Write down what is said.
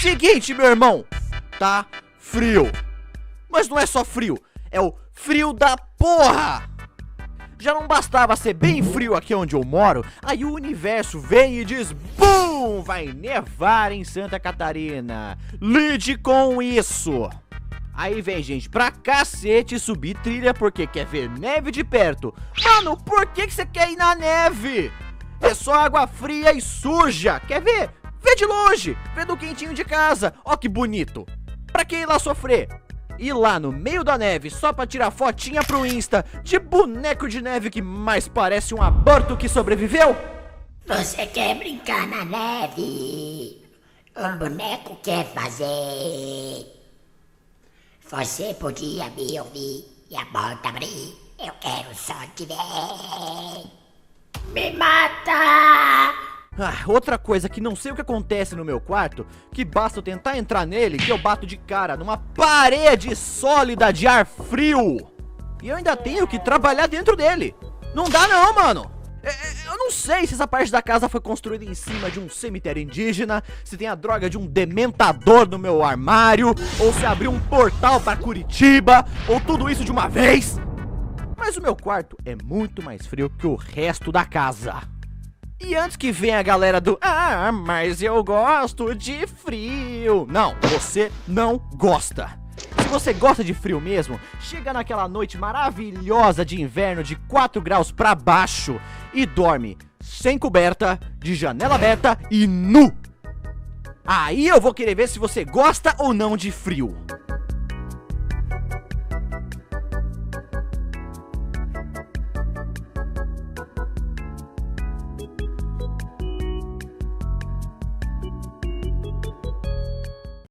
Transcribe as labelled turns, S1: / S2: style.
S1: Seguinte, meu irmão, tá frio. Mas não é só frio, é o frio da porra. Já não bastava ser bem frio aqui onde eu moro, aí o universo vem e diz: BUM! Vai nevar em Santa Catarina. Lide com isso. Aí vem gente pra cacete subir trilha porque quer ver neve de perto. Mano, por que você quer ir na neve? É só água fria e suja. Quer ver? Vê de longe, vê do quentinho de casa. Ó que bonito. Pra que ir lá sofrer? Ir lá no meio da neve só pra tirar fotinha pro Insta de boneco de neve que mais parece um aborto que sobreviveu?
S2: Você quer brincar na neve? Um boneco quer fazer. Você podia me ouvir e a porta abrir. Eu quero só te ver. Me mata!
S1: Outra coisa que não sei o que acontece no meu quarto, que basta eu tentar entrar nele que eu bato de cara numa parede sólida de ar frio. E eu ainda tenho que trabalhar dentro dele. Não dá não, mano. Eu não sei se essa parte da casa foi construída em cima de um cemitério indígena, se tem a droga de um dementador no meu armário, ou se abriu um portal pra Curitiba, ou tudo isso de uma vez. Mas o meu quarto é muito mais frio que o resto da casa. E antes que venha a galera do mas eu gosto de frio. Não, você não gosta. Se você gosta de frio mesmo, chega naquela noite maravilhosa de inverno de 4 graus pra baixo e dorme sem coberta, de janela aberta e nu. Aí eu vou querer ver se você gosta ou não de frio.